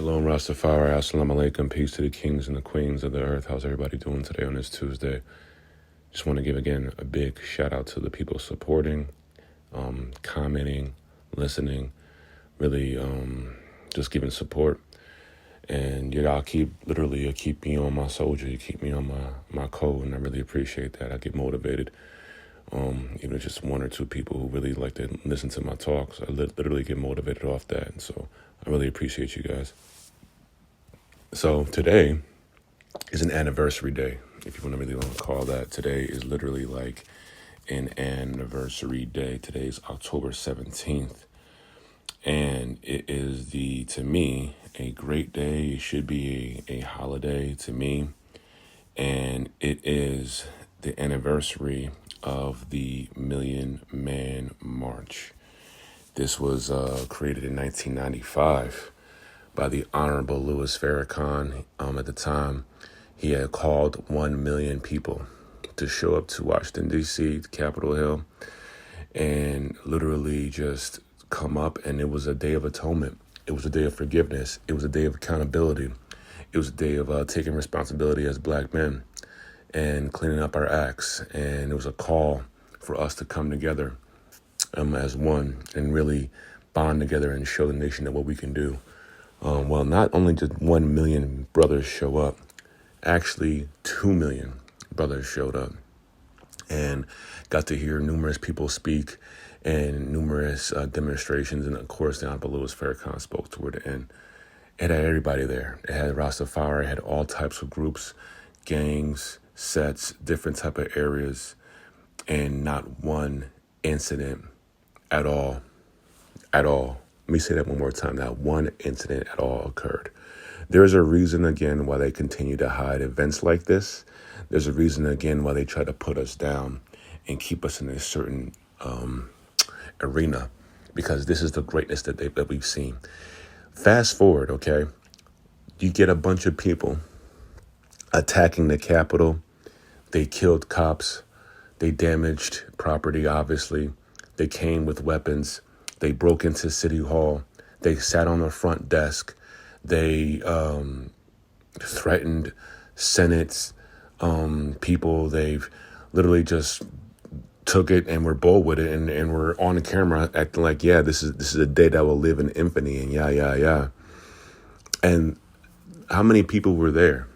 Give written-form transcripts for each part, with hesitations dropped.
Shalom Rastafari, Assalamu Alaikum, peace to the kings and the queens of the earth. How's everybody doing today on this Tuesday? Just want to give again a big shout out to the people supporting, commenting, listening, really just giving support. And y'all keep me on my soldier, you keep me on my code, and I really appreciate that. I get motivated. Even just one or two people who really like to listen to my talks, I literally get motivated off that. And so I really appreciate you guys. So today is an anniversary day, if you want to really want to call that. Today is literally like an anniversary day. Today's October 17th. And it is to me, a great day. It should be a holiday to me. And it is the anniversary of the Million Man March. This was created in 1995 by the Honorable Louis Farrakhan. At the time, he had called 1 million people to show up to Washington, D.C., Capitol Hill, and literally just come up. And it was a day of atonement. It was a day of forgiveness. It was a day of accountability. It was a day of taking responsibility as black men and cleaning up our acts. And it was a call for us to come together as one and really bond together and show the nation that what we can do. Well, not only did 1 million brothers show up, actually 2 million brothers showed up and got to hear numerous people speak and numerous demonstrations. And of course, the Honorable Louis Farrakhan spoke toward the end. It had everybody there. It had Rastafari, it had all types of groups, gangs, sets, different type of areas, and not one incident at all. Let me say that one more time. Not one incident at all occurred. There is a reason, again, why they continue to hide events like this. There's a reason, again, why they try to put us down and keep us in a certain arena, because this is the greatness that we've seen. Fast forward, okay? You get a bunch of people attacking the Capitol. They killed cops. They damaged property, obviously. They came with weapons. They broke into City Hall. They sat on the front desk. They threatened Senate's people. They've literally just took it and were bold with it and were on the camera acting like, yeah, this is a day that will live in infamy and yeah. And how many people were there?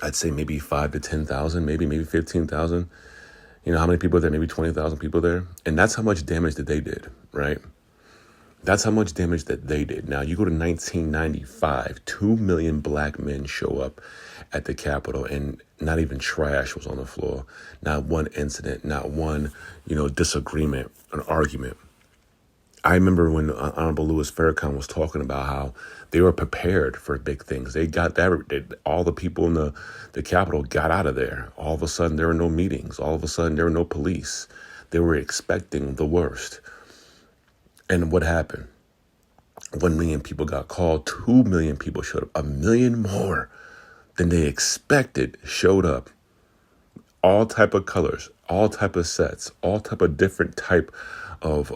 I'd say maybe 5,000 to 10,000, maybe 15,000. You know, how many people were there? Maybe 20,000 people there. And that's how much damage that they did, right? That's how much damage that they did. Now, you go to 1995, 2 million black men show up at the Capitol, and not even trash was on the floor. Not one incident, not one, disagreement, an argument. I remember when Honorable Louis Farrakhan was talking about how they were prepared for big things. They got that. All the people in the Capitol got out of there. All of a sudden, there were no meetings. All of a sudden, there were no police. They were expecting the worst. And what happened? 1 million people got called. 2 million people showed up. 1 million more than they expected showed up. All type of colors, all type of sets, all type of different type of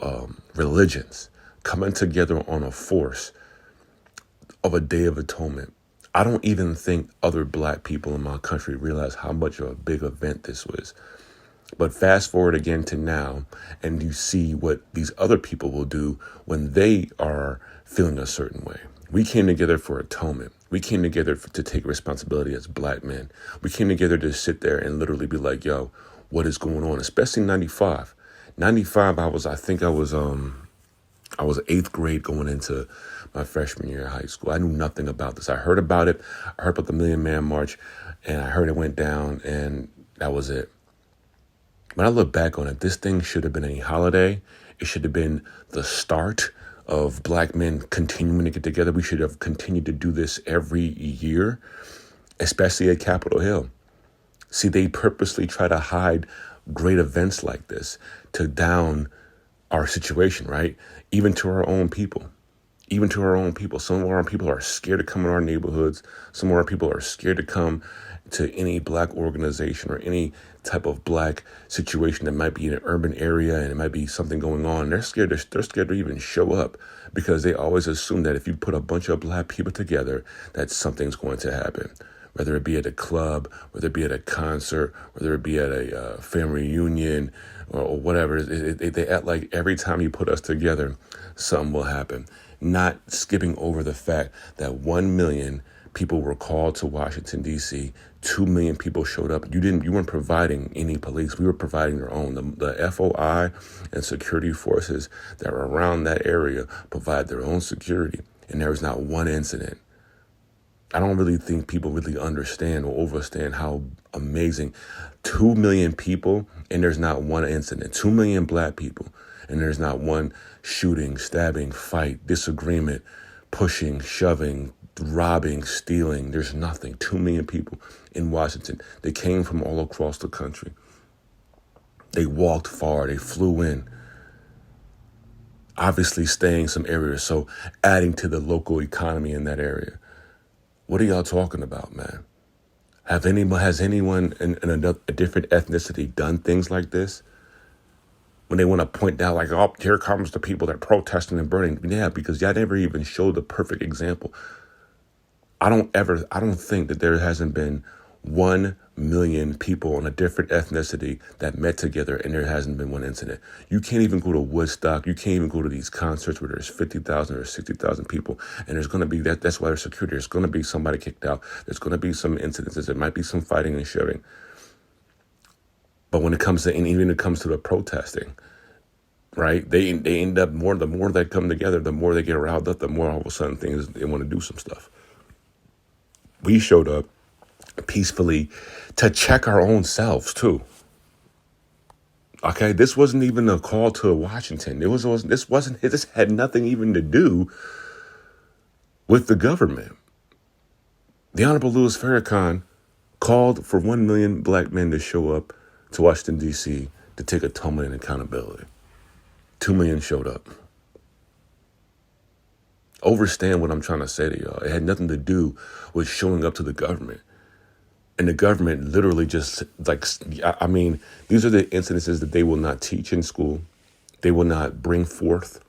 religions coming together on a force of a day of atonement. I don't even think other black people in my country realize how much of a big event this was. But fast forward again to now, and you see what these other people will do when they are feeling a certain way. We came together for atonement. We came together to take responsibility as black men. We came together to sit there and literally be like, yo, what is going on? Especially 95. 95, I was 8th grade going into my freshman year of high school. I knew nothing about this. I heard about it. I heard about the Million Man March, and I heard it went down, and that was it. When I look back on it, this thing should have been a holiday. It should have been the start of black men continuing to get together. We should have continued to do this every year, especially at Capitol Hill. See, they purposely try to hide great events like this to down our situation, right? Even to our own people. even to our own people. Some of our people are scared to come in our neighborhoods. Some of our people are scared to come to any black organization or any type of black situation that might be in an urban area and it might be something going on. They're scared to even show up because they always assume that if you put a bunch of black people together, that something's going to happen. Whether it be at a club, whether it be at a concert, whether it be at a family reunion or whatever, they act like every time you put us together, something will happen. Not skipping over the fact that 1 million people were called to Washington, D.C. 2 million people showed up. You weren't providing any police. We were providing our own. The FOI and security forces that were around that area provide their own security, and there was not one incident. I don't really think people really understand or overstand how amazing 2 million people and there's not one incident. 2 million black people and there's not one shooting, stabbing, fight, disagreement, pushing, shoving, robbing, stealing. There's nothing. 2 million people in Washington. They came from all across the country. They walked far. They flew in. Obviously staying some areas, so adding to the local economy in that area. What are y'all talking about, man? Has anyone in a different ethnicity done things like this? When they want to point out, like, oh, here comes the people that are protesting and burning. Yeah, because y'all never even showed the perfect example. I don't think that there hasn't been 1 million people on a different ethnicity that met together and there hasn't been one incident. You can't even go to Woodstock. You can't even go to these concerts where there's 50,000 or 60,000 people. And there's going to be that's why there's security. There's going to be somebody kicked out. There's going to be some incidences. There might be some fighting and shoving. But when it comes to, and even when it comes to the protesting, right? They end up the more they come together, the more they get riled up, the more all of a sudden they want to do some stuff. We showed up peacefully to check our own selves too. Okay, this wasn't even a call to Washington. This had nothing even to do with the government. The Honorable Louis Farrakhan called for 1 million black men to show up to Washington, D.C. to take atonement and accountability. 2 million showed up. Overstand what I'm trying to say to y'all. It had nothing to do with showing up to the government. And the government literally just, I mean, these are the incidences that they will not teach in school. They will not bring forth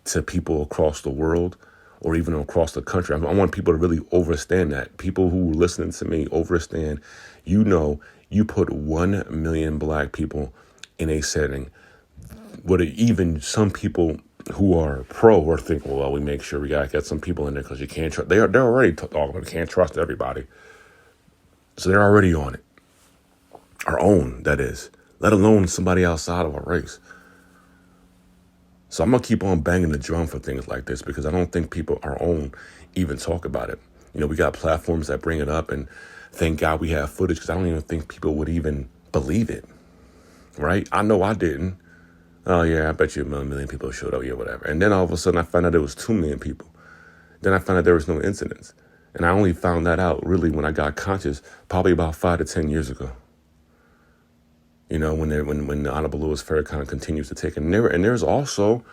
to people across the world or even across the country. I want people to really understand that. People who are listening to me understand, you put 1 million black people in a setting. Even some people who are pro are thinking, well, we make sure we got to get some people in there because you can't trust. They're already talking, can't trust everybody. So they're already on it. Our own, that is. Let alone somebody outside of our race. So I'm going to keep on banging the drum for things like this because I don't think people, our own, even talk about it. We got platforms that bring it up, and thank God we have footage because I don't even think people would even believe it. Right? I know I didn't. Oh, yeah, I bet you 1 million people showed up, yeah, whatever. And then all of a sudden I found out there was 2 million people. Then I found out there was no incidents. And I only found that out really when I got conscious, probably about 5 to 10 years ago. When the Honorable Louis Farrakhan continues to take it. And there was also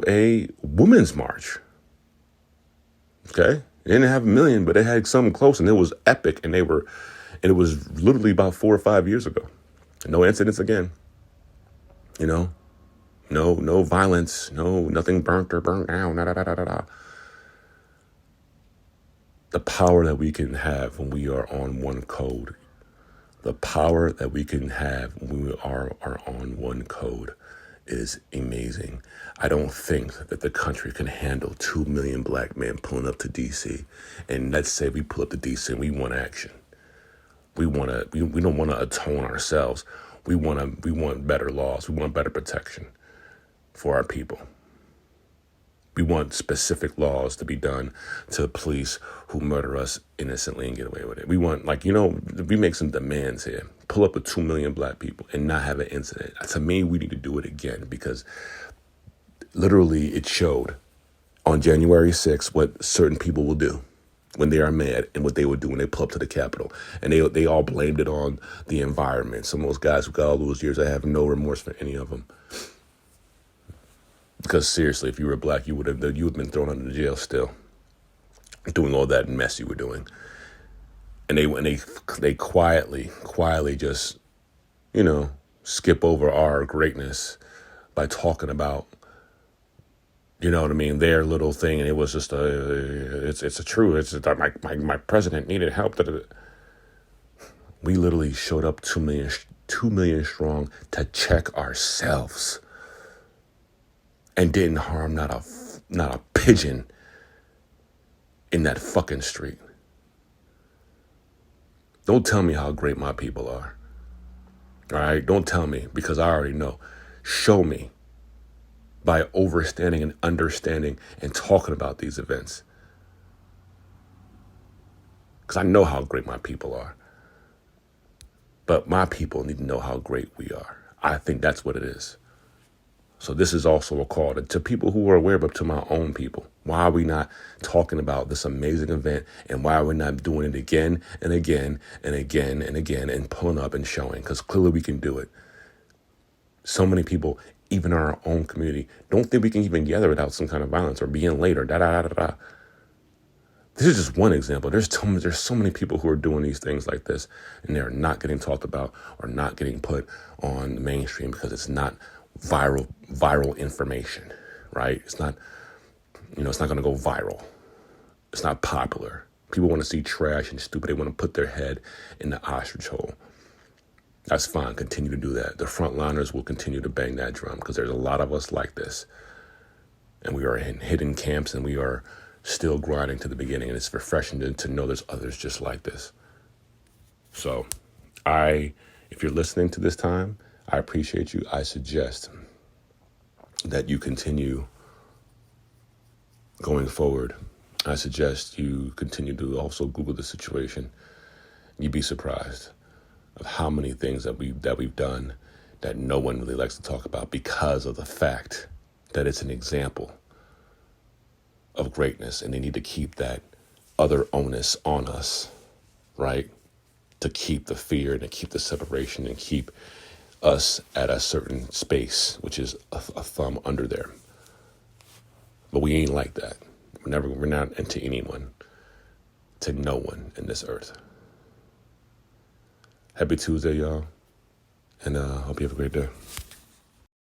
a women's march. Okay? They didn't have 1 million, but they had something close, and it was epic. And it was literally about 4 or 5 years ago. No incidents again. No violence, nothing burnt or burned down. The power that we can have when we are on one code. The power that we can have when we are on one code is amazing. I don't think that the country can handle 2 million black men pulling up to D.C. And let's say we pull up to D.C. and we want action. We don't want to atone ourselves. We want better laws. We want better protection for our people. We want specific laws to be done to police who murder us innocently and get away with it. We want, we make some demands here. Pull up with 2 million black people and not have an incident. To me, we need to do it again because literally it showed on January 6th what certain people will do when they are mad and what they would do when they pull up to the Capitol. And they all blamed it on the environment. Some of those guys who got all those years, I have no remorse for any of them. Because seriously, if you were black, you would have been thrown under the jail still, doing all that mess you were doing. And they quietly just, skip over our greatness by talking about, their little thing. And it was just my president needed help. We literally showed up 2 million strong to check ourselves and didn't harm not a pigeon in that fucking street. Don't tell me how great my people are. All right? Don't tell me, because I already know. Show me by overstanding and understanding and talking about these events. Because I know how great my people are. But my people need to know how great we are. I think that's what it is. So this is also a call to people who are aware, but to my own people. Why are we not talking about this amazing event, and why are we not doing it again and again and again and again and pulling up and showing? Because clearly we can do it. So many people, even in our own community, don't think we can even gather without some kind of violence or being late or da-da-da-da-da. This is just one example. There's so many people who are doing these things like this, and they're not getting talked about or not getting put on the mainstream because it's not viral information, right? It's not, it's not going to go viral. It's not popular. People want to see trash and stupid. They want to put their head in the ostrich hole. That's fine. Continue to do that. The frontliners will continue to bang that drum because there's a lot of us like this. And we are in hidden camps, and we are still grinding to the beginning. And it's refreshing to know there's others just like this. So if you're listening to this time, I appreciate you. I suggest that you continue going forward. I suggest you continue to also Google the situation. You'd be surprised of how many things that we've done that no one really likes to talk about because of the fact that it's an example of greatness, and they need to keep that other onus on us, right? To keep the fear and to keep the separation and keep us at a certain space, which is a thumb under there. But we ain't like that. We're not into anyone, to no one in this earth. Happy Tuesday, y'all. And hope you have a great day.